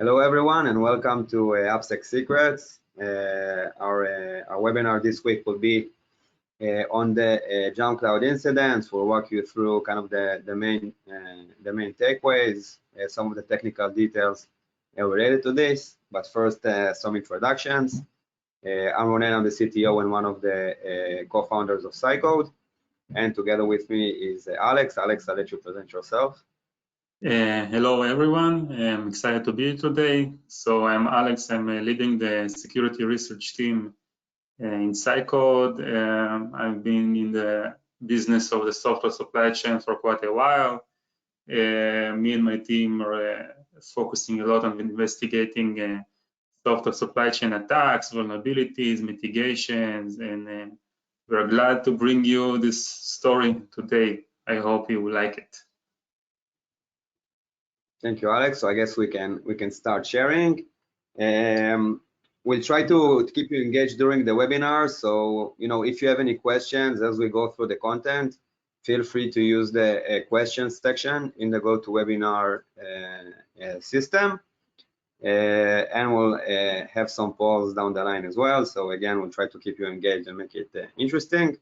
Hello, everyone, and welcome to AppSec Secrets. Our webinar this week will be on the JumpCloud incidents. We'll walk you through kind of the main takeaways, some of the technical details related to this. But first, some introductions. I'm Ronen, I'm the CTO and one of the co-founders of SciCode. And together with me is Alex. Alex, I'll let you present yourself. Hello, everyone. I'm excited to be here today. So I'm Alex. I'm leading the security research team in SciCode. I've been in the business of the software supply chain for quite a while. Me and my team are focusing a lot on investigating software supply chain attacks, vulnerabilities, mitigations, and we're glad to bring you this story today. I hope you will like it. Thank you, Alex. So I guess we can start sharing. We'll try to keep you engaged during the webinar. So, if you have any questions as we go through the content, feel free to use the questions section in the GoToWebinar system. And we'll have some polls down the line as well. So again, we'll try to keep you engaged and make it interesting.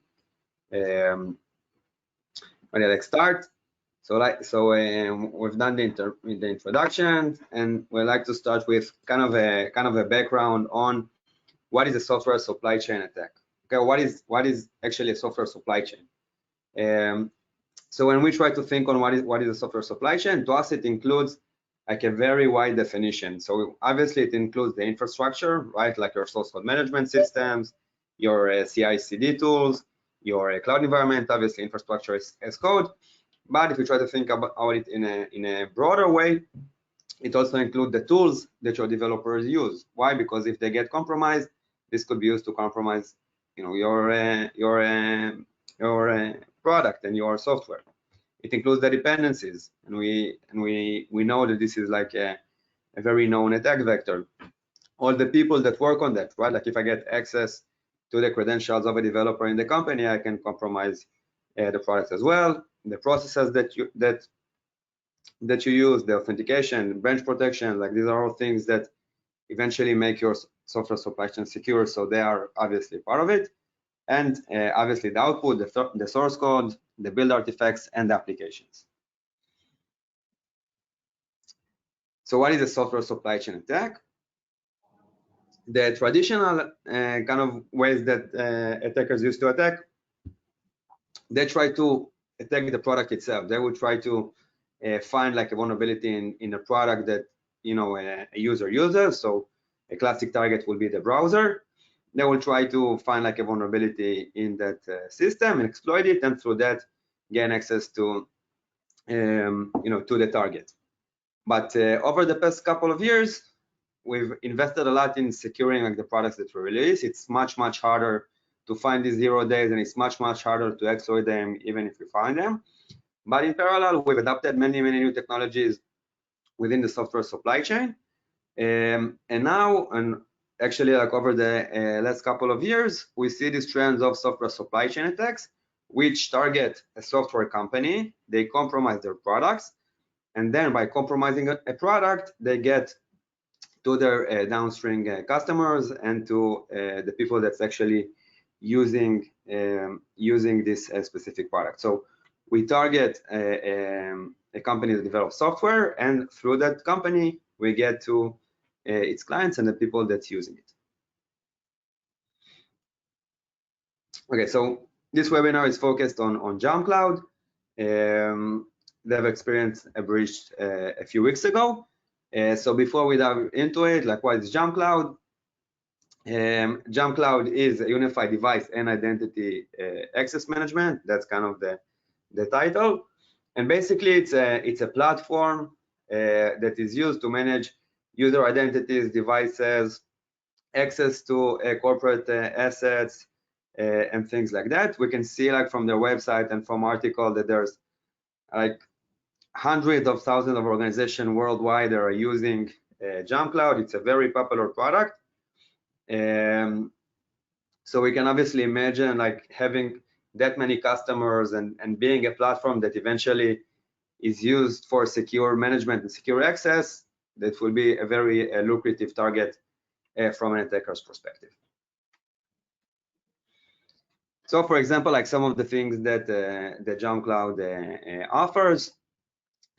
Let's start. So we've done the introduction, and we'd like to start with kind of a background on what is a software supply chain attack. Okay, what is actually a software supply chain? So when we try to think on what is a software supply chain, to us it includes like a very wide definition. So obviously it includes the infrastructure, right? Like your source code management systems, your CI/CD tools, your cloud environment. Obviously infrastructure is as code. But if you try to think about it in a broader way, it also includes the tools that your developers use. Why? Because if they get compromised, this could be used to compromise, your product and your software. It includes the dependencies, and we know that this is like a very known attack vector. All the people that work on that, right? Like if I get access to the credentials of a developer in the company, I can compromise the product as well. The processes that you use, the authentication, branch protection, like these are all things that eventually make your software supply chain secure. So they are obviously part of it. And obviously the output, the source code, the build artifacts, and the applications. So what is a software supply chain attack? The traditional kind of ways that attackers used to attack, they try to attack the product itself. They will try to find like a vulnerability in a product that a user uses. So a classic target will be the browser. They will try to find like a vulnerability in that system and exploit it, and through that gain access to to the target. But over the past couple of years, we've invested a lot in securing like the products that we release. It's much harder to find these 0 days, and it's much harder to exploit them even if you find them. But in parallel, we've adopted many new technologies within the software supply chain, and now, and actually like over the last couple of years, we see these trends of software supply chain attacks, which target a software company. They compromise their products, and then by compromising a product, they get to their downstream customers and to the people that's actually using this specific product. So we target a company that develops software, and through that company, we get to its clients and the people that's using it. Okay, so this webinar is focused on JumpCloud. They've experienced a breach a few weeks ago. So before we dive into it, like what is JumpCloud? JumpCloud is a unified device and identity access management. That's kind of the title. And basically, it's a platform that is used to manage user identities, devices, access to corporate assets, and things like that. We can see like from their website and from article that there's like hundreds of thousands of organizations worldwide that are using JumpCloud. It's a very popular product. So we can obviously imagine like having that many customers and being a platform that eventually is used for secure management and secure access. that will be a very lucrative target from an attacker's perspective. So, for example, like some of the things that the JumpCloud offers,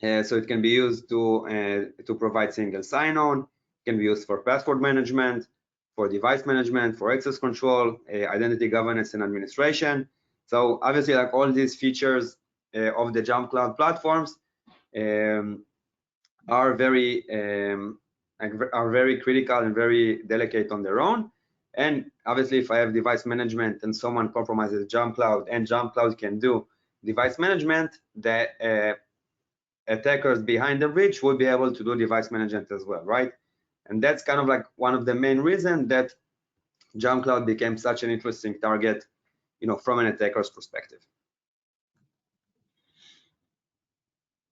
so it can be used to provide single sign-on, can be used for password management, for device management, for access control, identity governance and administration. So obviously, like all these features of the JumpCloud platforms are very critical and very delicate on their own. And obviously, if I have device management and someone compromises JumpCloud and JumpCloud can do device management, the attackers behind the breach will be able to do device management as well, right? And that's kind of like one of the main reasons that JumpCloud became such an interesting target, from an attacker's perspective.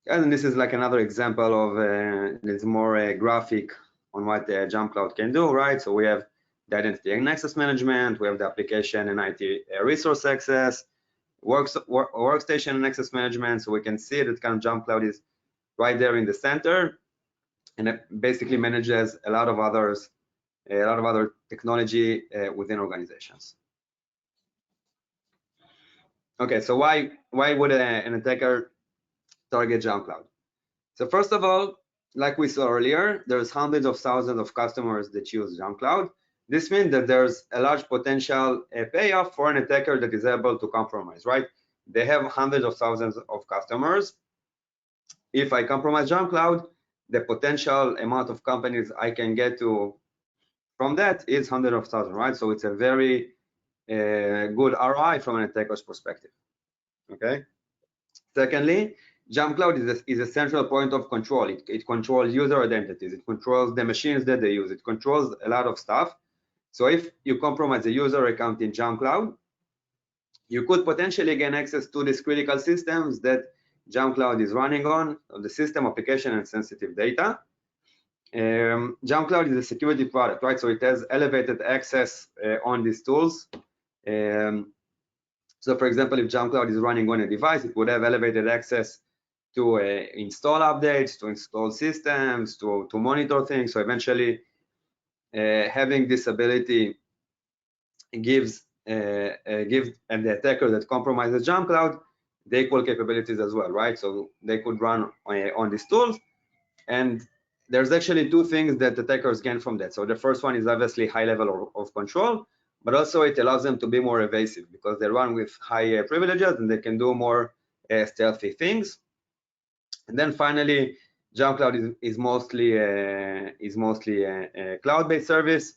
And this is like another example of this more graphic on what JumpCloud can do, right? So we have the identity and access management, we have the application and IT resource access, workstation and access management. So we can see that kind of JumpCloud is right there in the center, and it basically manages a lot of other technology within organizations. Okay, so why would an attacker target JumpCloud? So first of all, like we saw earlier, there's hundreds of thousands of customers that use JumpCloud. This means that there's a large potential payoff for an attacker that is able to compromise, right? They have hundreds of thousands of customers. If I compromise JumpCloud, the potential amount of companies I can get to from that is hundreds of thousands, right? So it's a very good ROI from an attacker's perspective. Okay. Secondly, JumpCloud is a central point of control. It controls user identities. It controls the machines that they use. It controls a lot of stuff. So if you compromise a user account in JumpCloud, you could potentially gain access to these critical systems that JumpCloud is running on the system, application, and sensitive data. JumpCloud is a security product, right? So it has elevated access on these tools. So for example, if JumpCloud is running on a device, it would have elevated access to install updates, to install systems, to monitor things. So eventually, having this ability gives the attacker that compromises JumpCloud the equal capabilities as well, right? So they could run on these tools. And there's actually two things that attackers gain from that. So the first one is obviously high level of control, but also it allows them to be more evasive because they run with high privileges and they can do more stealthy things. And then finally, JumpCloud is mostly a cloud-based service,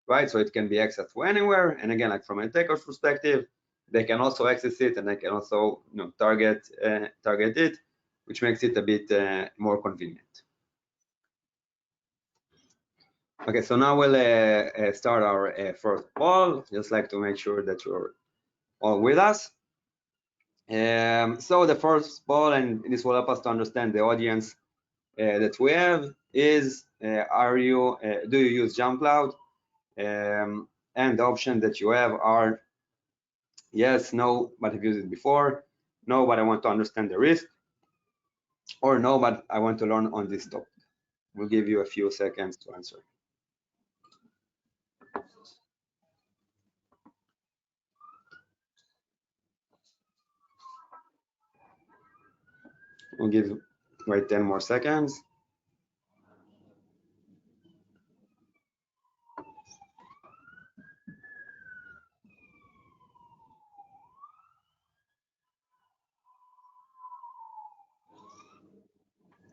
right? So it can be accessed from anywhere. And again, like from an attacker's perspective, they can also access it and they can also target it, which makes it a bit more convenient. Okay, so now we'll start our first poll. Just like to make sure that you're all with us. So the first poll, and this will help us to understand the audience that we have, is do you use JumpCloud? And the options that you have are yes, no, but I've used it before, no, but I want to understand the risk, or no, but I want to learn on this topic. We'll give you a few seconds to answer. We'll wait 10 more seconds.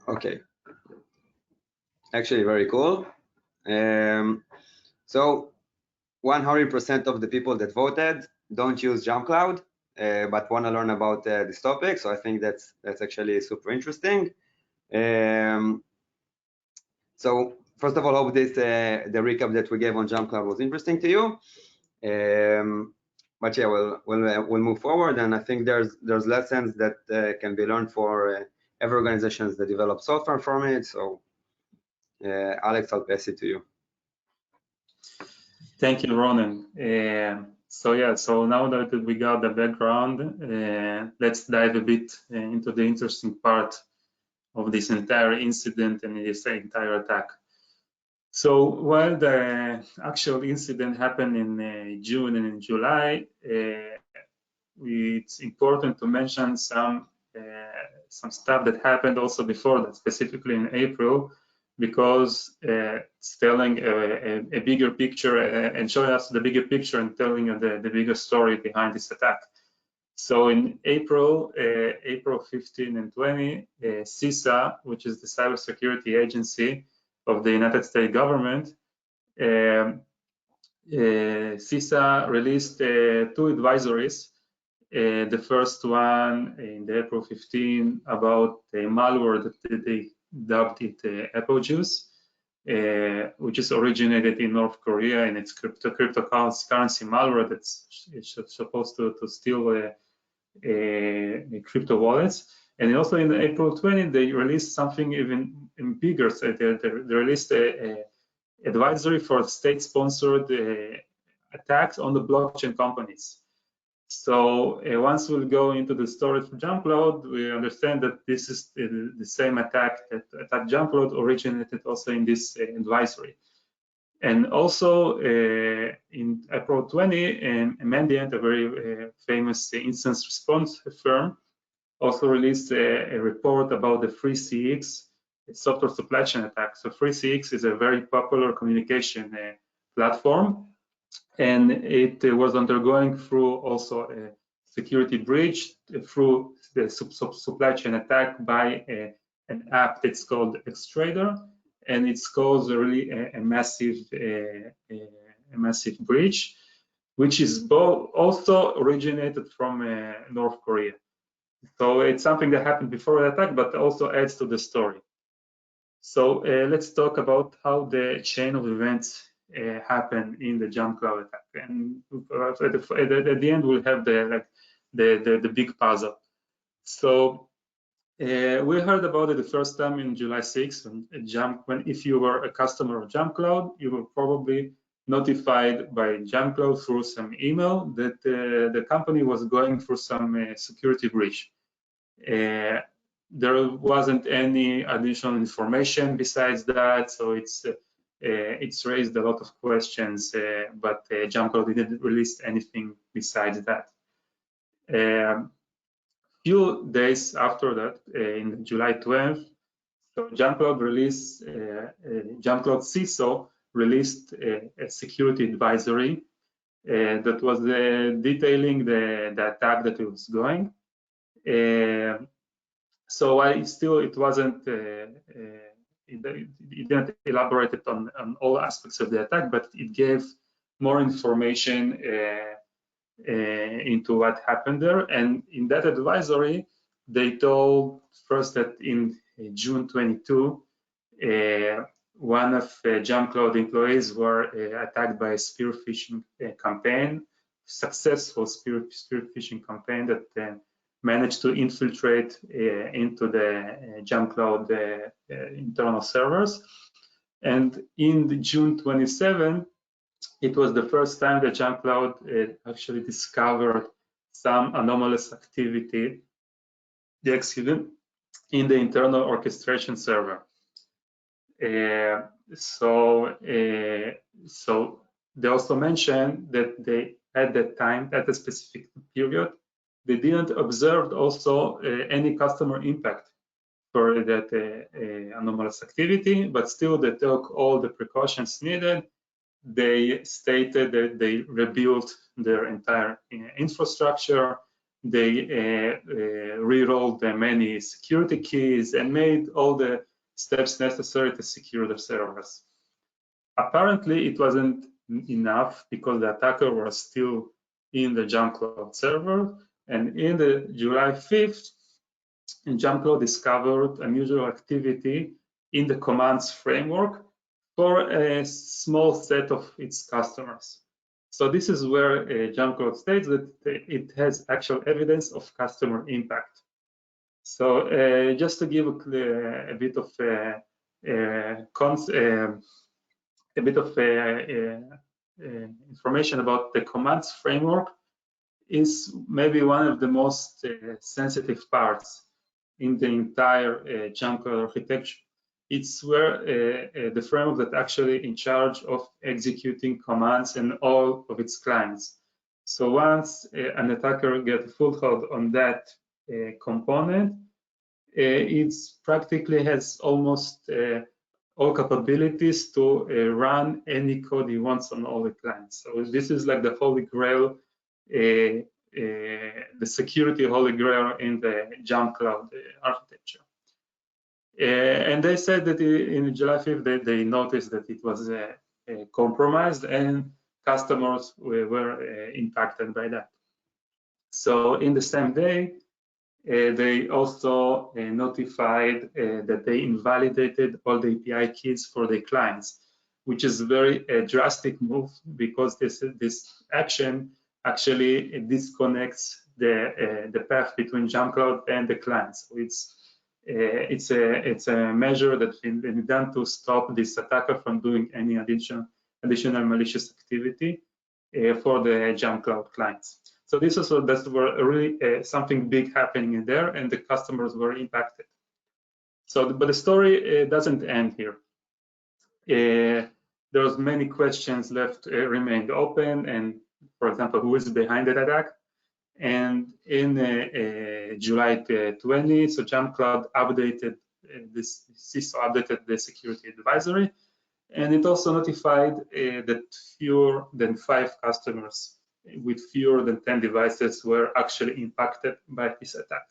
Okay, actually very cool. So 100% of the people that voted don't use JumpCloud, but want to learn about this topic. So I think that's actually super interesting. So first of all, hope this the recap that we gave on JumpCloud was interesting to you. But yeah, we'll move forward, and I think there's lessons that can be learned for every organizations that develop software from it. So Alex, I'll pass it to you. Thank you, Ronen. So yeah, so now that we got the background, let's dive a bit into the interesting part this entire incident and this entire attack. So while the actual incident happened in June and in July, it's important to mention some stuff that happened also before that, specifically in April, because it's telling a bigger picture and showing us the bigger picture and telling the bigger story behind this attack. So in April 15 and 20, CISA, which is the cybersecurity agency of the United States government, CISA released 2 advisories. The first one in the April 15 about the malware that they dubbed it Apple Juice, which is originated in North Korea, and it's cryptocurrency malware that's supposed to steal crypto wallets. And also in April 20, they released something even bigger. So they released a advisory for state-sponsored attacks on the blockchain companies. So once we'll go into the story for JumpCloud, we understand that this is the same attack that attacked JumpCloud originated also in this advisory. And also in April 20, Mandiant, a very famous instance response firm, also released a report about the FreeCX software supply chain attack. So FreeCX is a very popular communication platform, and it was undergoing through also a security breach through the supply chain attack by an app that's called Xtrader, and it's caused really a massive breach, which is also originated from North Korea. So it's something that happened before the attack, but also adds to the story. So let's talk about how the chain of events happen in the JumpCloud attack, and at the end we'll have the big puzzle. So we heard about it the first time in July 6th, when if you were a customer of JumpCloud, you were probably notified by JumpCloud through some email that the company was going through some security breach. There wasn't any additional information besides that, so it's raised a lot of questions, but JumpCloud didn't release anything besides that. Few days after that, in July 12th, so JumpCloud released, JumpCloud CISO released a security advisory that was detailing the attack that it was going. So it wasn't, it didn't elaborate on all aspects of the attack, but it gave more information into what happened there. And in that advisory, they told first that in June 22, one of JumpCloud employees were attacked by a spear phishing campaign, successful spear phishing campaign that managed to infiltrate into the JumpCloud internal servers. And in June 27, it was the first time that JumpCloud actually discovered some anomalous activity, in the internal orchestration server. So they also mentioned that they, at that time, at a specific period, they didn't observe also any customer impact for that anomalous activity, but still they took all the precautions needed. They stated that they rebuilt their entire infrastructure. They re-rolled many security keys and made all the steps necessary to secure the servers. Apparently, it wasn't enough because the attacker was still in the JumpCloud server. And in the July 5th, JumpCloud discovered unusual activity in the commands framework for a small set of its customers. So this is where JumpCloud states that it has actual evidence of customer impact. So just to give a bit of information about the commands framework, is maybe one of the most sensitive parts in the entire JumpCloud architecture. It's where the framework that actually in charge of executing commands in all of its clients. So once an attacker gets a foothold on that component, it practically has almost all capabilities to run any code he wants on all the clients. So this is like the holy grail, the security holy grail in the JumpCloud architecture. And they said that in July 5th, they noticed that it was compromised and customers were impacted by that. So in the same day, they also notified that they invalidated all the API keys for their clients, which is a very drastic move because this action actually disconnects the path between JumpCloud and the clients. So it's a measure that's been done to stop this attacker from doing any additional malicious activity for the JumpCloud clients. So this is that's really something big happening in there, and the customers were impacted. So, but the story doesn't end here. There's many questions left remained open, and for example, who is behind that attack? And in July 20, so JumpCloud updated this CISO updated the security advisory, and it also notified that fewer than 5 customers with fewer than 10 devices were actually impacted by this attack.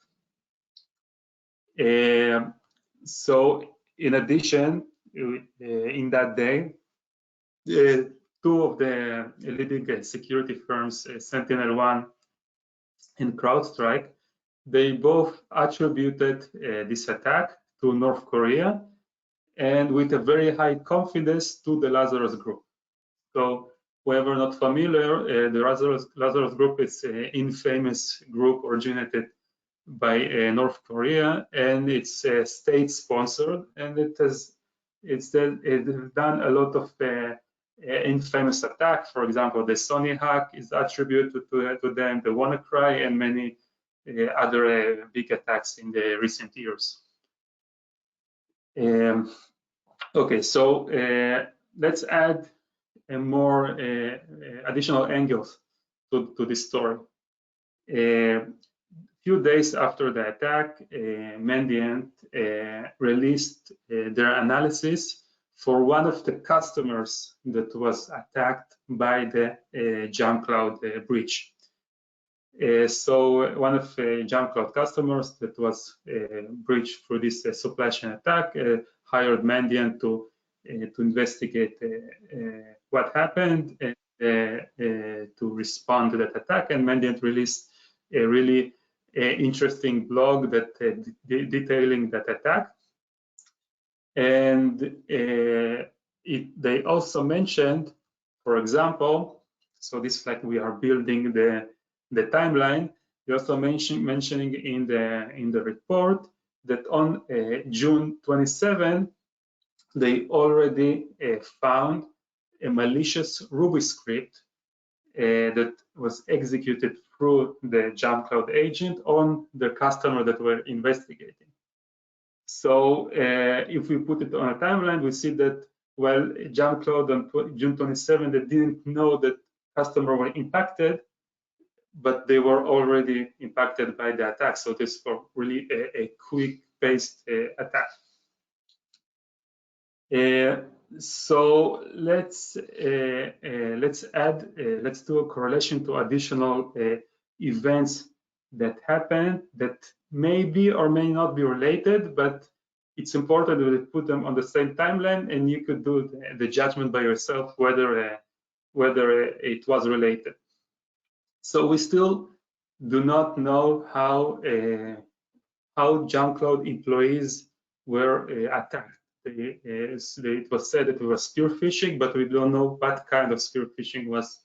So in addition, in that day, 2 of the leading security firms, SentinelOne and CrowdStrike, they both attributed this attack to North Korea, and with a very high confidence to the Lazarus Group. So whoever not familiar, the Lazarus Group is an infamous group originated by North Korea, and it's state-sponsored, and it's done a lot of infamous attacks. For example, the Sony hack is attributed to them, the WannaCry, and many other big attacks in the recent years. Okay, so let's add more additional angles to this story. A few days after the attack, Mandiant released their analysis for one of the customers that was attacked by the JumpCloud breach. So one of JumpCloud customers that was breached through this supply chain attack hired Mandiant to investigate what happened and to respond to that attack. And Mandiant released a really interesting blog that detailing that attack. And they also mentioned, for example, so this is like we are building the timeline. They also mentioning in the report that on June 27, they already found a malicious Ruby script that was executed through the JumpCloud agent on the customer that we're investigating. So if we put it on a timeline, we see that, well, JumpCloud on June 27, they didn't know that customer were impacted, but they were already impacted by the attack. So this was really a quick-paced attack. So let's do a correlation to additional events that happened that may be or may not be related, but it's important to put them on the same timeline, and you could do the judgment by yourself whether it was related. So we still do not know how JumpCloud employees were attacked. It was said that it was spear phishing, but we don't know what kind of spear phishing was.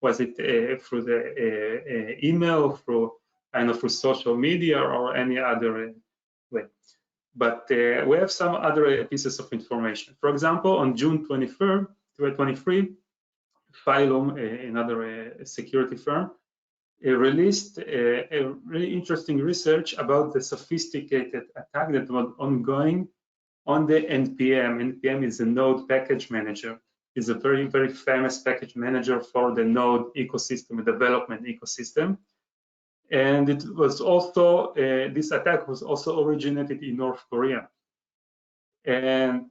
Was it through the email, through social media, or any other way? But we have some other pieces of information. For example, on June 23, Phylum, another security firm, released a really interesting research about the sophisticated attack that was ongoing on the NPM. NPM is a node package manager. It's a very, very famous package manager for the node ecosystem, development ecosystem. And it was also, this attack was also originated in North Korea. And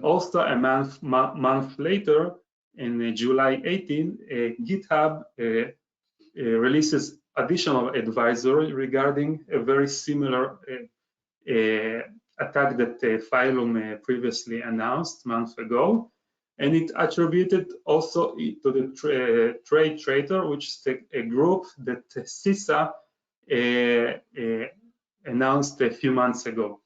also a month later, in July 18, GitHub releases additional advisory regarding a very similar attack that Phylum previously announced months ago, and it attributed also to the Trade Traitor, which is a group that CISA announced a few months ago.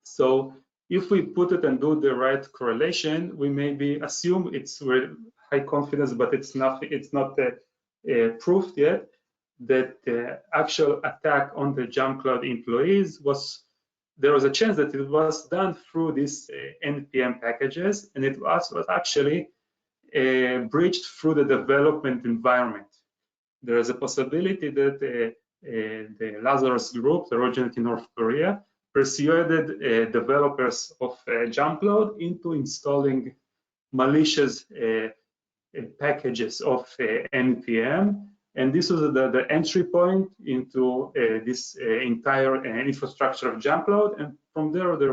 So if we put it and do the right correlation, we maybe assume it's very high confidence, but it's not proved yet that the actual attack on the JumpCloud employees there was a chance that it was done through these NPM packages, and it was actually breached through the development environment. There is a possibility that the Lazarus group, originated in North Korea, persuaded developers of JumpCloud into installing malicious packages of NPM, and this was the entry point into this entire infrastructure of JumpCloud, and from there they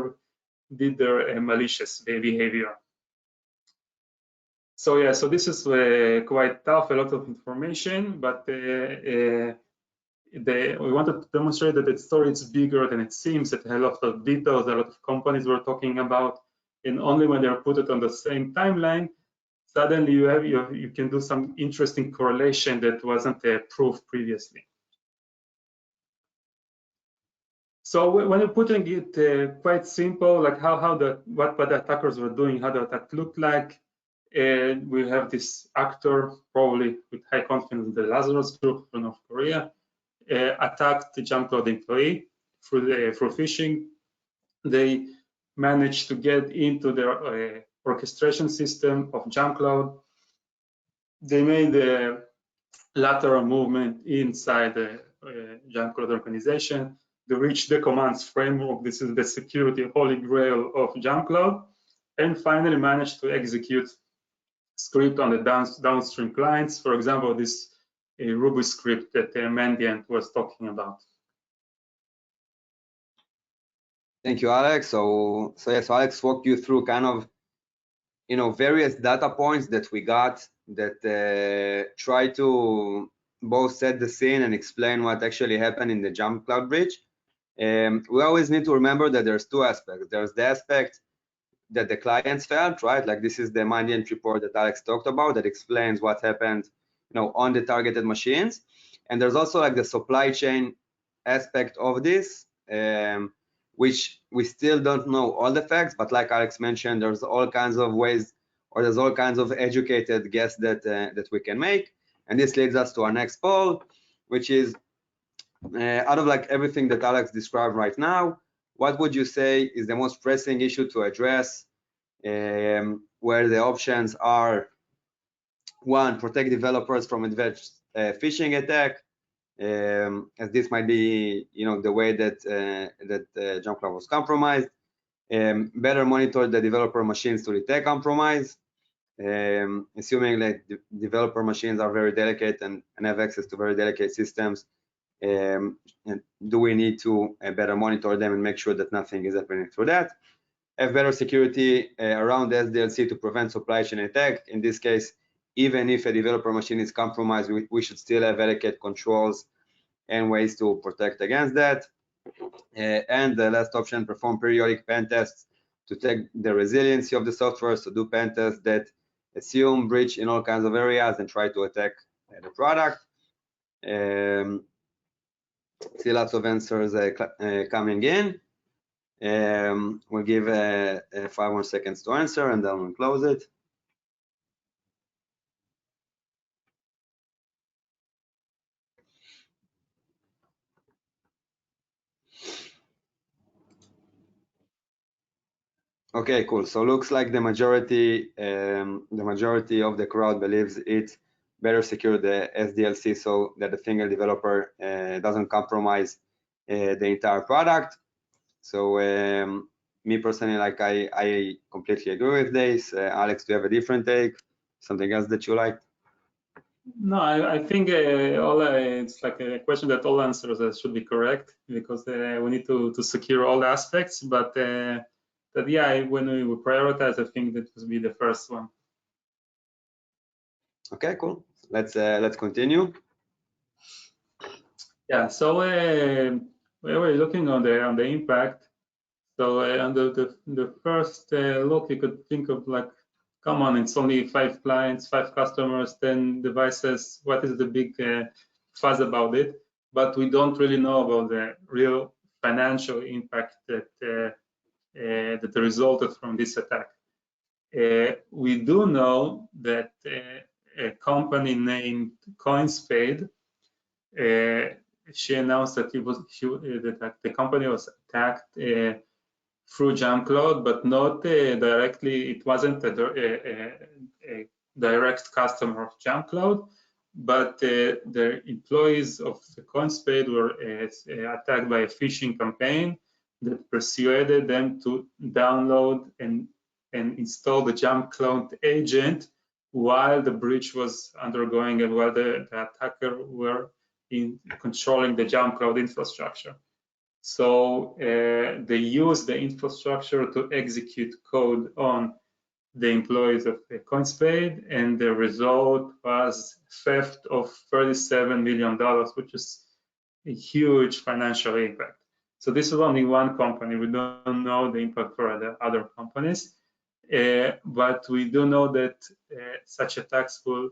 did their malicious behavior. So yeah, so this is quite tough, a lot of information, but we wanted to demonstrate that the story is bigger than it seems. That a lot of details, a lot of companies were talking about, and only when they're put it on the same timeline, suddenly you can do some interesting correlation that wasn't proved previously. So when you're putting it quite simple, like what the attackers were doing, how the attack looked like, we have this actor, probably with high confidence, the Lazarus group from North Korea, attacked the JumpCloud employee through phishing. They managed to get into their orchestration system of JumpCloud. They made a lateral movement inside the JumpCloud organization. They reached the commands framework. This is the security holy grail of JumpCloud, and finally managed to execute script on the downstream clients. For example, this Ruby script that Mandiant was talking about. Thank you, Alex. So Alex walked you through kind of, various data points that we got that try to both set the scene and explain what actually happened in the JumpCloud breach. We always need to remember that there's two aspects. There's the aspect that the clients felt, right? Like this is the Mandiant report that Alex talked about that explains what happened, on the targeted machines. And there's also like the supply chain aspect of this, which we still don't know all the facts, but like Alex mentioned, there's all kinds of ways, or there's all kinds of educated guess that we can make. And this leads us to our next poll, which is out of like everything that Alex described right now, what would you say is the most pressing issue to address, where the options are: 1, protect developers from advanced phishing attack, as this might be, the way that JumpCloud was compromised. Better monitor the developer machines to detect compromise, assuming that the developer machines are very delicate and have access to very delicate systems. And do we need to better monitor them and make sure that nothing is happening through that? Have better security around SDLC to prevent supply chain attack. In this case, even if a developer machine is compromised, we should still have adequate controls and ways to protect against that. And the last option, perform periodic pen tests to check the resiliency of the software. So do pen tests that assume breach in all kinds of areas and try to attack the product. See lots of answers coming in. We'll give 5 more seconds to answer, and then we'll close it. Okay, cool. So looks like the majority of the crowd believes it better secure the SDLC so that the single developer doesn't compromise the entire product. So me personally, like I completely agree with this. Alex, do you have a different take? Something else that you like? No, I think it's like a question that all answers should be correct, because we need to secure all aspects. But yeah, when we prioritize, I think that would be the first one. Okay, cool. Let's continue. Yeah. So we were looking on the impact. So on the first look, you could think of like, come on, it's only 5 clients, 5 customers, 10 devices. What is the big fuss about it? But we don't really know about the real financial impact that resulted from this attack. We do know that a company named CoinSpade, she announced that that the company was attacked through JumpCloud, but not directly. It wasn't a direct customer of JumpCloud, but the employees of the CoinSpade were attacked by a phishing campaign that persuaded them to download and install the JumpCloud agent while the breach was undergoing and while the attacker were controlling the JumpCloud infrastructure. So they use the infrastructure to execute code on the employees of CoinSpade, and the result was theft of $37 million, which is a huge financial impact. So this is only one company. We don't know the impact for the other companies, but we do know that such attacks will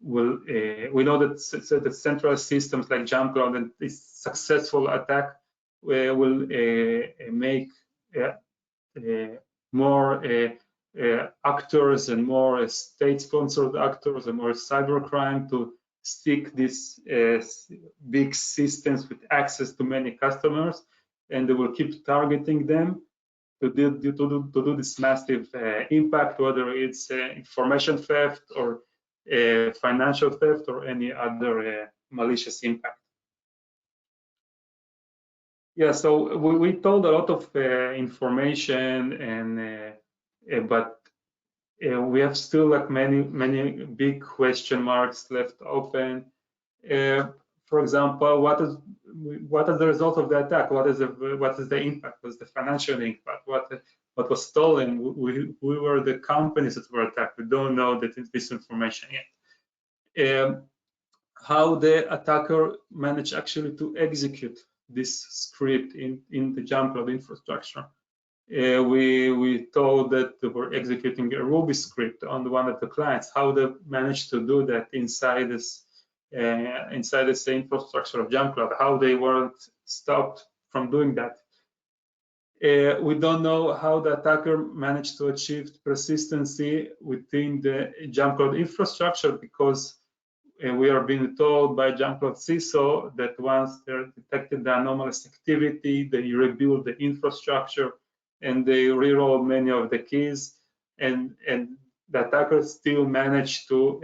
we know that the central systems like JumpCloud and this successful attack will make more actors and more state-sponsored actors and more cybercrime to stick these big systems with access to many customers, and they will keep targeting them to do this massive impact, whether it's information theft or financial theft or any other malicious impact. Yeah, so we told a lot of information, and but we have still like many big question marks left open. For example, what is the result of the attack? What is the impact? What's the financial impact? What was stolen? We were the companies that were attacked. We don't know this information yet. How the attacker managed actually to execute this script in the JumpCloud infrastructure. We told that they were executing a Ruby script on one of the clients. How they managed to do that inside this infrastructure of JumpCloud, how they weren't stopped from doing that. We don't know how the attacker managed to achieve persistency within the JumpCloud infrastructure, because we are being told by JumpCloud CISO that once they detected the anomalous activity, they rebuild the infrastructure and they reroll many of the keys, and the attackers still managed to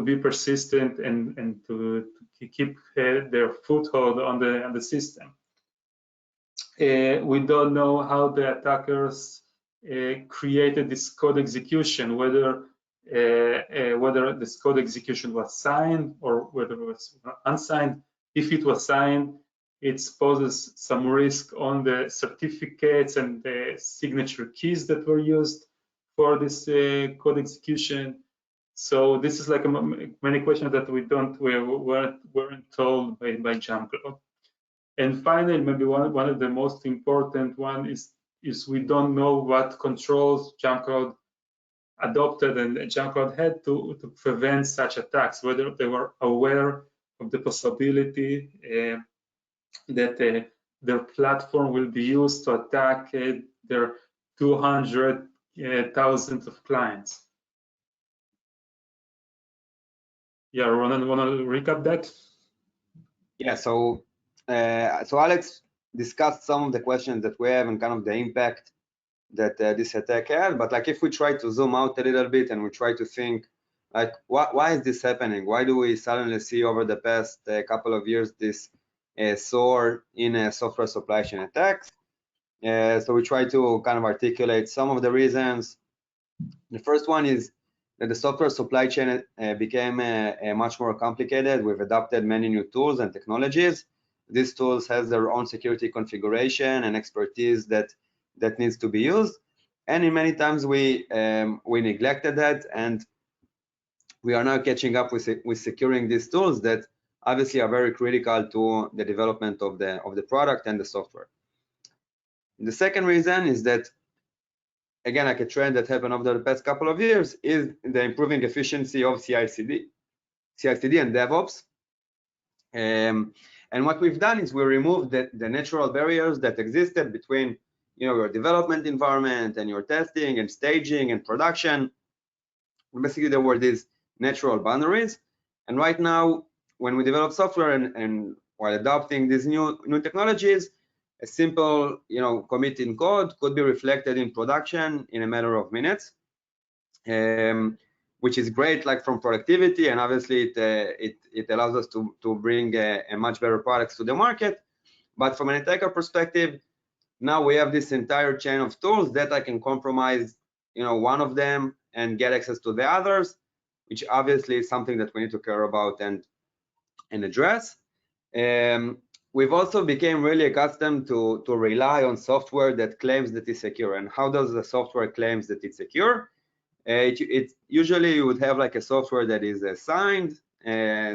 be persistent and to keep their foothold on the system. We don't know how the attackers created this code execution, whether this code execution was signed or whether it was unsigned. If it was signed, it poses some risk on the certificates and the signature keys that were used for this code execution. So this is like many questions that we weren't told by JumpCloud. And finally, maybe one of the most important one is we don't know what controls JumpCloud adopted and JumpCloud had to prevent such attacks, whether they were aware of the possibility that their platform will be used to attack their 200,000 of clients. Yeah, Ronan, want to recap that? Yeah, so Alex discussed some of the questions that we have and kind of the impact that this attack had. But like if we try to zoom out a little bit and we try to think, like, why is this happening? Why do we suddenly see over the past couple of years this soar in software supply chain attacks? So we try to kind of articulate some of the reasons. The first one is that the software supply chain became much more complicated. We've adopted many new tools and technologies. These tools have their own security configuration and expertise that needs to be used. And in many times we neglected that, and we are now catching up with securing these tools that obviously are very critical to the development of the product and the software. The second reason is that, again, like a trend that happened over the past couple of years, is the improving efficiency of CI/CD and DevOps. And what we've done is we removed the natural barriers that existed between your development environment and your testing and staging and production. Basically, there were these natural boundaries. And right now, when we develop software and while adopting these new technologies, a simple commit in code could be reflected in production in a matter of minutes, which is great, like from productivity, and obviously it allows us to bring a much better products to the market. But from an attacker perspective, now we have this entire chain of tools that I can compromise one of them and get access to the others, which obviously is something that we need to care about and address. We've also become really accustomed to rely on software that claims that it's secure. And how does the software claims that it's secure? It usually you would have like a software that is signed.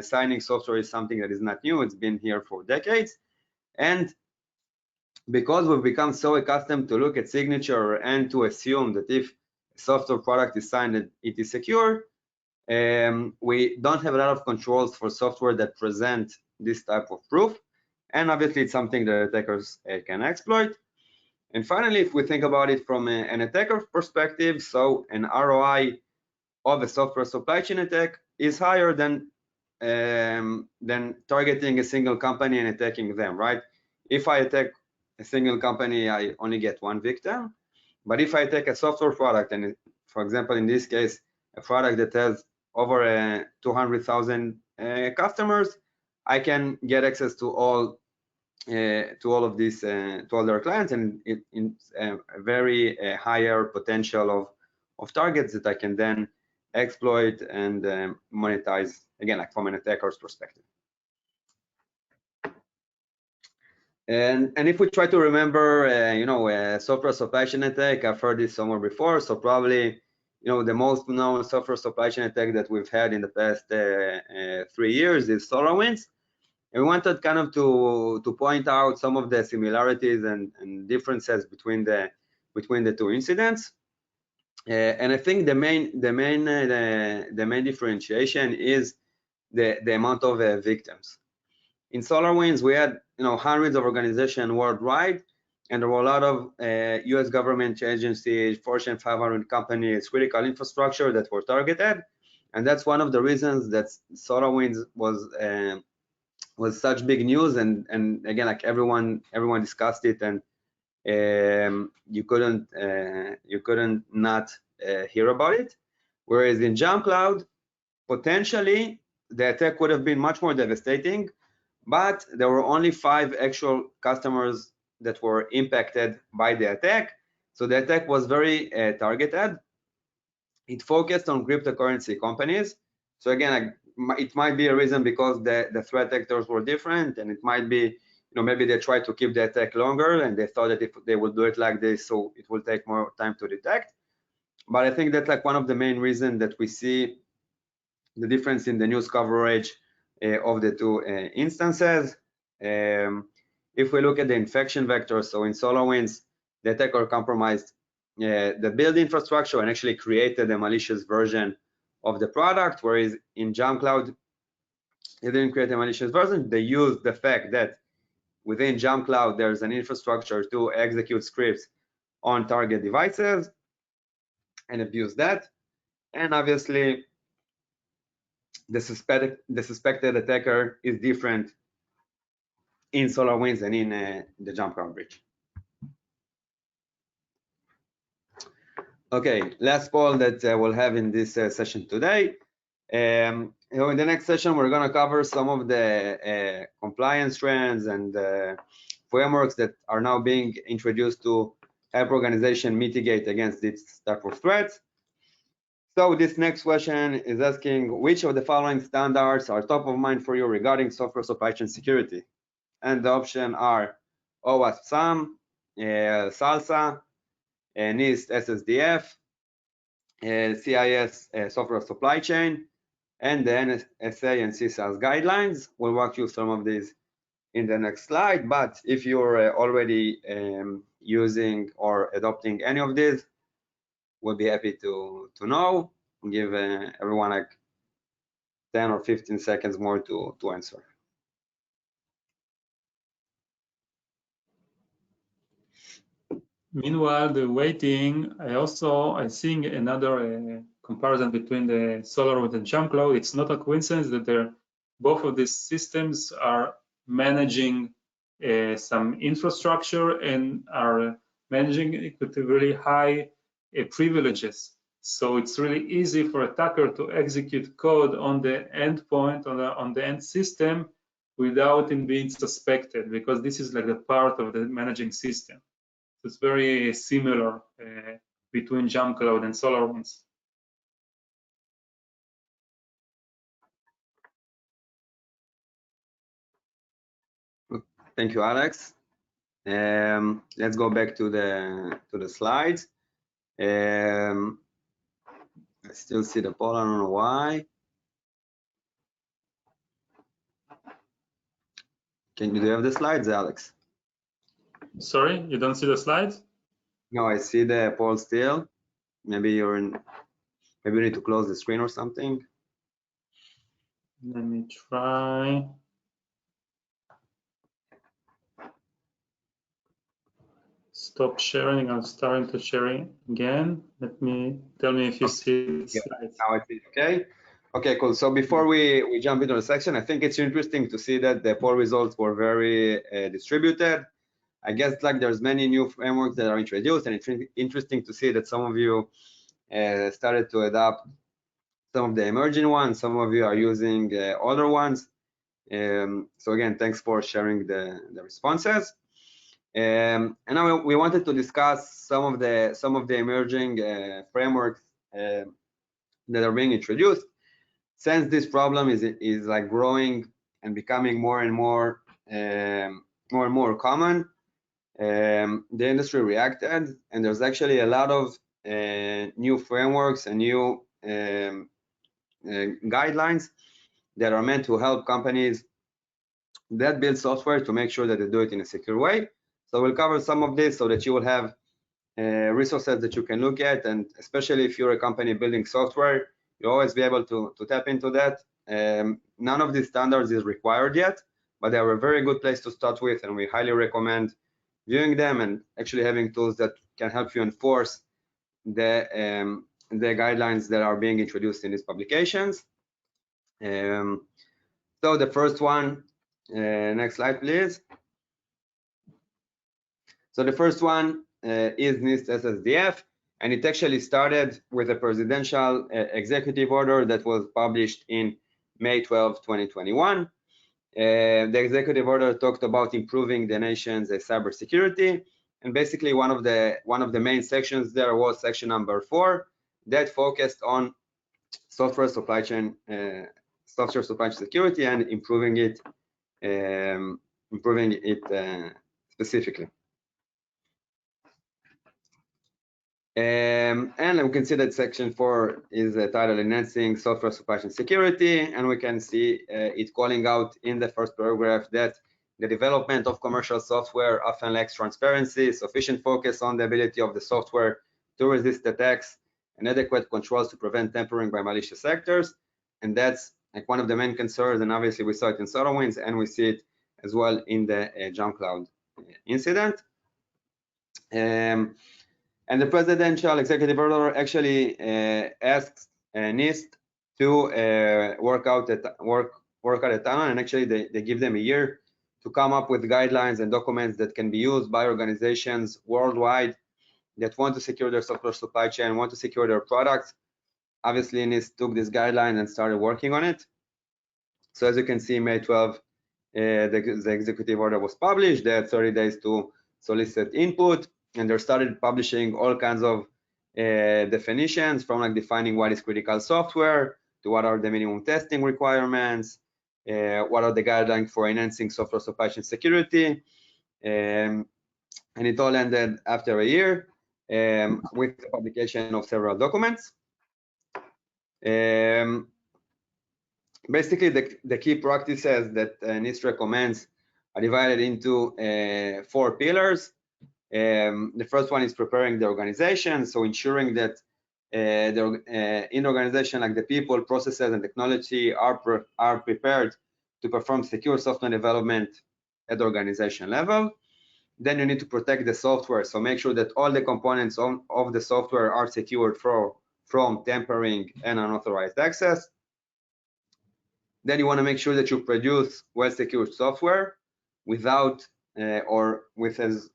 Signing software is something that is not new. It's been here for decades. And because we've become so accustomed to look at signature and to assume that if a software product is signed, that it is secure, we don't have a lot of controls for software that present this type of proof. And obviously, it's something that attackers can exploit. And finally, if we think about it from an attacker perspective, so an ROI of a software supply chain attack is higher than targeting a single company and attacking them, right? If I attack a single company, I only get one victim. But if I take a software product, and for example, in this case, a product that has over 200,000 customers, I can get access to all of these, to all their clients, and it's a very higher potential of targets that I can then exploit and monetize, again, like from an attacker's perspective. And if we try to remember, a software supply chain attack, I've heard this somewhere before, so probably, the most known software supply chain attack that we've had in the past 3 years is SolarWinds. And we wanted kind of to point out some of the similarities and differences between the two incidents. And I think the main differentiation is the amount of victims. In SolarWinds, we had hundreds of organizations worldwide, and there were a lot of U.S. government agencies, Fortune 500 companies, critical infrastructure that were targeted, and that's one of the reasons that SolarWinds was such big news. And again, like everyone discussed it, and you couldn't not hear about it. Whereas in JumpCloud, potentially the attack would have been much more devastating, but there were only 5 actual customers that were impacted by the attack. So the attack was very targeted. It focused on cryptocurrency companies. So again, it might be a reason because the threat actors were different, and it might be, maybe they tried to keep the attack longer and they thought that if they would do it like this, so it will take more time to detect. But I think that's like one of the main reasons that we see the difference in the news coverage of the two instances. If we look at the infection vector, so in SolarWinds, the attacker compromised the build infrastructure and actually created a malicious version of the product, whereas in JumpCloud, they didn't create a malicious version. They used the fact that within JumpCloud, there's an infrastructure to execute scripts on target devices and abuse that. And obviously, the suspected attacker is different in SolarWinds and in the JumpCloud breach. Okay, last poll that we'll have in this session today. In the next session, we're going to cover some of the compliance trends and frameworks that are now being introduced to help organizations mitigate against this type of threats. So this next question is asking, which of the following standards are top of mind for you regarding software supply chain security? And the options are OWASP SAM, SALSA, NIST SSDF, CIS software supply chain, and the NSA and CSAS guidelines. We'll walk you some of these in the next slide, but if you're already using or adopting any of these, we'll be happy to know. Give everyone like 10 or 15 seconds more to answer. Meanwhile, the waiting, I seeing another comparison between the SolarWinds and JumpCloud. It's not a coincidence that both of these systems are managing some infrastructure and are managing it with really high privileges. So it's really easy for attacker to execute code on the endpoint, on the end system, without it being suspected, because this is like a part of the managing system. It's very similar between JumpCloud and SolarWinds. Thank you, Alex. Let's go back to the slides. I still see the poll. I don't know why. Do you have the slides, Alex? Sorry, you don't see the slides? No, I see the poll still. Maybe you're in. Maybe you need to close the screen or something. Let me try. Stop sharing. I'm starting to sharing again. Tell me if you see the slides. Now I see. Okay. Okay, cool. So before we jump into the section, I think it's interesting to see that the poll results were very distributed. I guess like there's many new frameworks that are introduced, and it's interesting to see that some of you started to adopt some of the emerging ones. Some of you are using older ones. So again, thanks for sharing the responses. And now we wanted to discuss some of the emerging frameworks that are being introduced. Since this problem is like growing and becoming more and more common, the industry reacted, and there's actually a lot of new frameworks and new guidelines that are meant to help companies that build software to make sure that they do it in a secure way. So we'll cover some of this so that you will have resources that you can look at, and especially if you're a company building software, you'll always be able to tap into that. None of these standards is required yet, but they are a very good place to start with, and we highly recommend viewing them and actually having tools that can help you enforce the guidelines that are being introduced in these publications. So the first one, next slide, please. So the first one is NIST SSDF, and it actually started with a presidential executive order that was published in May 12, 2021. The executive order talked about improving the nation's cybersecurity, and basically one of the main sections there was section number 4 that focused on software supply chain security and improving it specifically. And we can see that section 4 is titled Enhancing Software Supply Chain Security, and we can see it calling out in the first paragraph that the development of commercial software often lacks transparency, sufficient focus on the ability of the software to resist attacks, and adequate controls to prevent tampering by malicious actors. And that's like one of the main concerns, and obviously we saw it in SolarWinds, and we see it as well in the JumpCloud incident. And the presidential executive order actually asks NIST to work out a timeline, and actually they give them a year to come up with guidelines and documents that can be used by organizations worldwide that want to secure their software supply chain, want to secure their products, obviously NIST took this guideline and started working on it. So as you can see, May 12, the executive order was published. They had 30 days to solicit input, and they started publishing all kinds of definitions, from like defining what is critical software to what are the minimum testing requirements, what are the guidelines for enhancing software supply chain security, and it all ended after a year with the publication of several documents. Basically, the key practices that NIST recommends are divided into 4 pillars. The first one is preparing the organization, so ensuring that in the organization, like the people, processes, and technology are prepared to perform secure software development at the organization level. Then you need to protect the software, so make sure that all the components of the software are secured from tampering and unauthorized access. Then you want to make sure that you produce well-secured software without or with as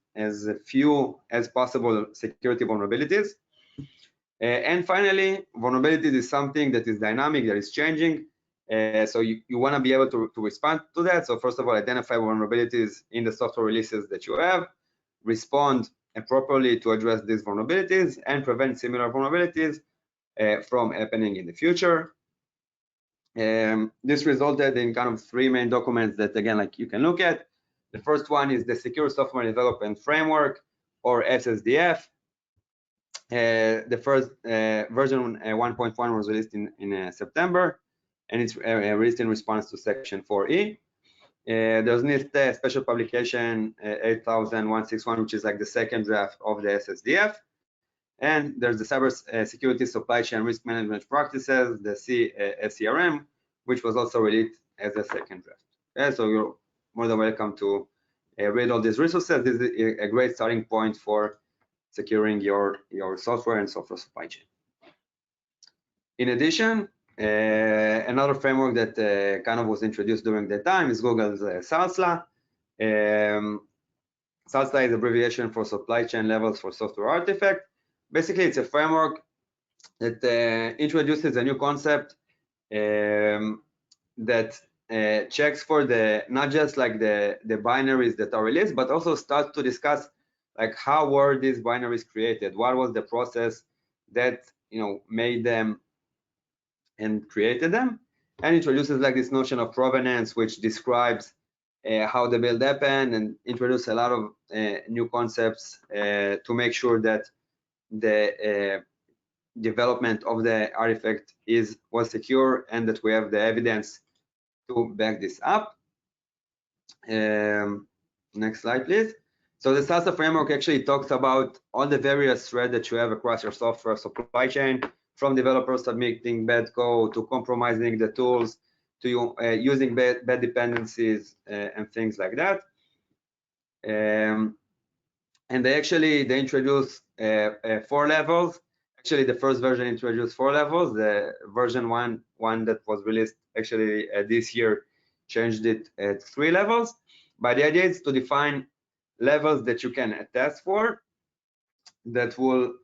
few as possible security vulnerabilities. And finally, vulnerabilities is something that is dynamic, that is changing. So you want to be able to respond to that. So first of all, identify vulnerabilities in the software releases that you have, respond properly to address these vulnerabilities, and prevent similar vulnerabilities from happening in the future. This resulted in kind of 3 main documents that, again, like you can look at. The first one is the Secure Software Development Framework, or SSDF. The first version 1.1 was released in September, and it's released in response to Section 4E. There's NIST special publication 8161, which is like the second draft of the SSDF. And there's the Cyber Security Supply Chain Risk Management Practices, the SCRM, which was also released as a second draft. Okay, so you're more than welcome to read all these resources. This is a great starting point for securing your software and software supply chain. In addition, another framework that kind of was introduced during that time is Google's SALSA. SALSA is abbreviation for Supply Chain Levels for Software Artifact. Basically, it's a framework that introduces a new concept that checks for not just like the binaries that are released, but also starts to discuss like how were these binaries created, what was the process that made them and created them, and introduces like this notion of provenance, which describes how the build happened, and introduce a lot of new concepts to make sure that the development of the artifact was secure, and that we have the evidence to back this up. Next slide, please. So the SALSA framework actually talks about all the various threats that you have across your software supply chain, from developers submitting bad code to compromising the tools to using bad dependencies and things like that. And they introduce 4 levels. Actually, the first version introduced 4 levels. The version one that was released actually this year changed it at 3 levels. But the idea is to define levels that you can test for, that will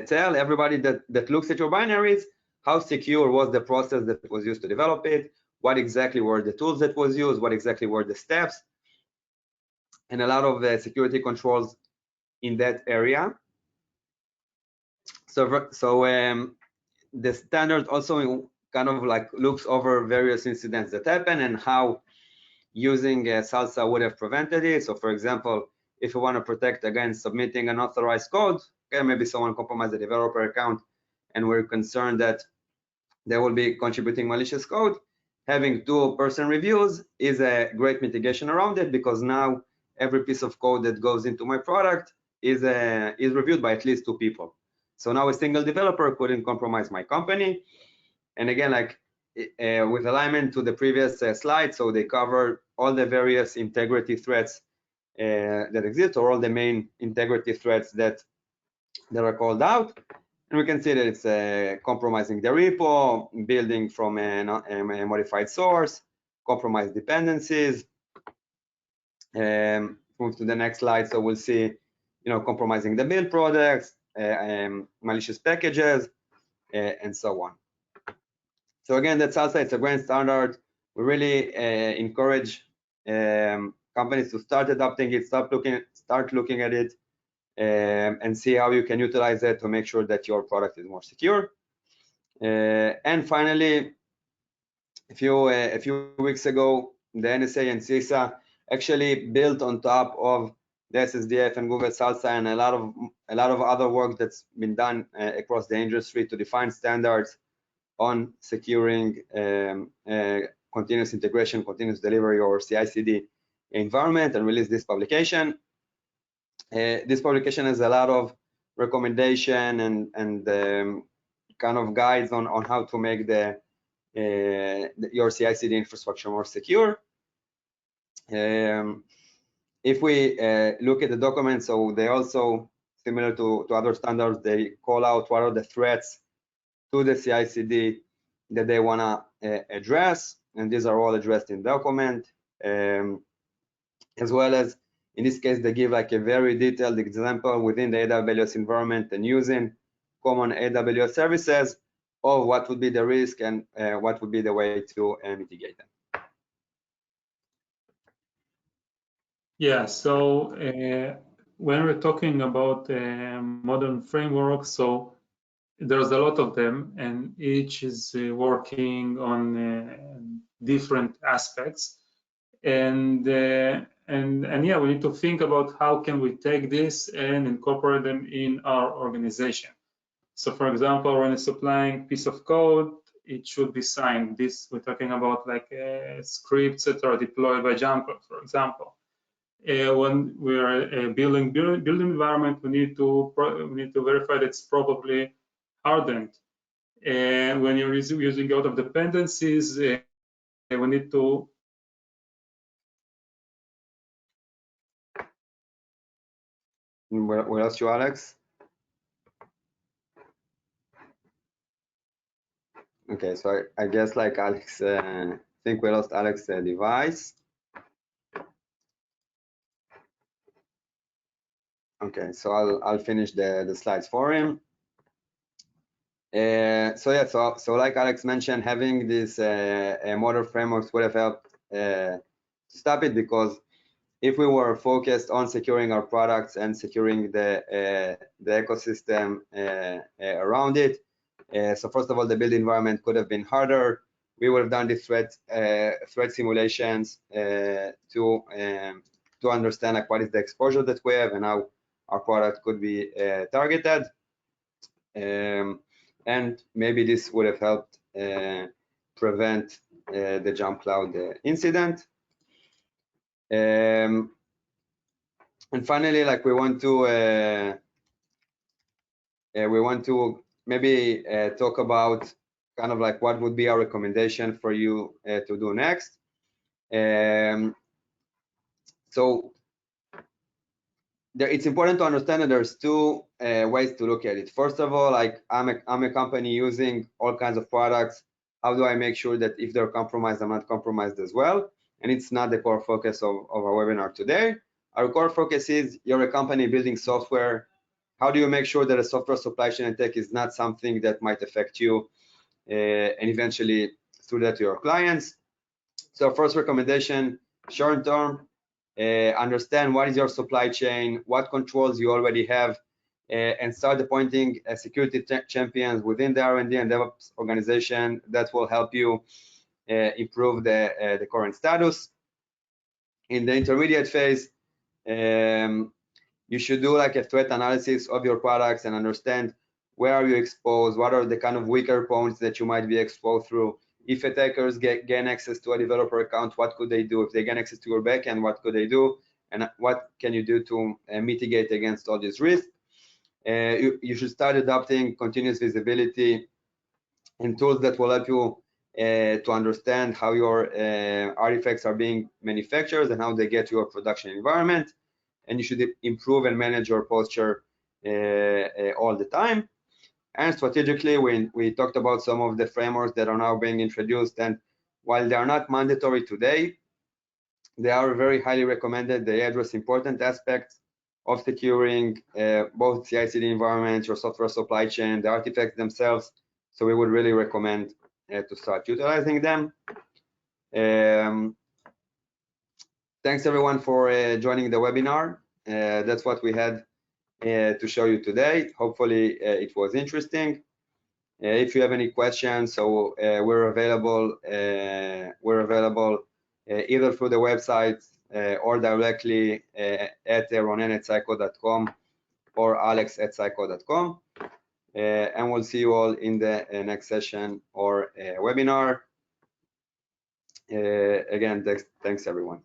tell everybody that looks at your binaries how secure was the process that was used to develop it, what exactly were the tools that was used, what exactly were the steps, and a lot of the security controls in that area. So the standard also kind of like looks over various incidents that happen and how using SALSA would have prevented it. So for example, if you want to protect against submitting unauthorized code, okay, maybe someone compromised the developer account and we're concerned that they will be contributing malicious code, having 2-person reviews is a great mitigation around it, because now every piece of code that goes into my product is reviewed by at least 2 people. So now a single developer couldn't compromise my company. And again, like with alignment to the previous slide, so they cover all the various integrity threats that exist, or all the main integrity threats that are called out. And we can see that it's compromising the repo, building from a modified source, compromised dependencies. Move to the next slide. So we'll see compromising the build products, malicious packages, and so on. So again, that's also, it's a grand standard. We really encourage companies to start adopting it, start looking at it, and see how you can utilize it to make sure that your product is more secure. And finally, a few weeks ago, the NSA and CISA actually built on top of the SSDF and Google Salsa and a lot of other work that's been done across the industry to define standards on securing continuous integration, continuous delivery, or CI/CD environment, and release this publication. This publication has a lot of recommendation and kind of guides on how to make your CI/CD infrastructure more secure. If we look at the document, so they also, similar to other standards, they call out what are the threats to the CI/CD that they want to address, and these are all addressed in the document, as well as, in this case, they give like a very detailed example within the AWS environment and using common AWS services of what would be the risk and what would be the way to mitigate them. Yeah, so when we're talking about modern frameworks, so there's a lot of them, and each is working on different aspects, and yeah, we need to think about how can we take this and incorporate them in our organization. So, for example, when it's supplying piece of code, it should be signed. This we're talking about like scripts that are deployed by JumpCloud, for example. When we're building environment, we need to verify that it's probably hardened. And when you're using out of dependencies, we need to Where else you, Alex? Okay, so I guess like Alex, I think we lost Alex's device. Okay, so I'll finish the slides for him. So yeah, so like Alex mentioned, having this modern frameworks would have helped to stop it, because if we were focused on securing our products and securing the ecosystem around it, so first of all, the build environment could have been harder. We would have done the threat simulations to understand like what is the exposure that we have and how our product could be targeted. And maybe this would have helped prevent the JumpCloud incident. And finally, like we want to maybe talk about kind of like what would be our recommendation for you to do next. So it's important to understand that there's two ways to look at it. First of all, like I'm a company using all kinds of products. How do I make sure that if they're compromised, I'm not compromised as well? And it's not the core focus of our webinar today. Our core focus is you're a company building software. How do you make sure that a software supply chain attack is not something that might affect you and eventually through that to your clients? So first recommendation, short term, understand what is your supply chain, what controls you already have, and start appointing security champions within the R&D and DevOps organization that will help you improve the current status. In the intermediate phase, you should do like a threat analysis of your products and understand where are you exposed, what are the kind of weaker points that you might be exposed through. If attackers gain access to a developer account, what could they do? If they gain access to your backend, what could they do? And what can you do to mitigate against all these risks? You should start adopting continuous visibility and tools that will help you to understand how your artifacts are being manufactured and how they get to your production environment. And you should improve and manage your posture all the time. And strategically, we talked about some of the frameworks that are now being introduced, and while they are not mandatory today, they are very highly recommended. They address important aspects of securing both CI/CD environments, your software supply chain, the artifacts themselves. So we would really recommend to start utilizing them. Thanks everyone for joining the webinar. That's what we had to show you today. Hopefully it was interesting. If you have any questions, so we're available. Either through the website or directly at ronen@psycho.com or alex@psycho.com. And we'll see you all in the next session or webinar. Again, thanks everyone.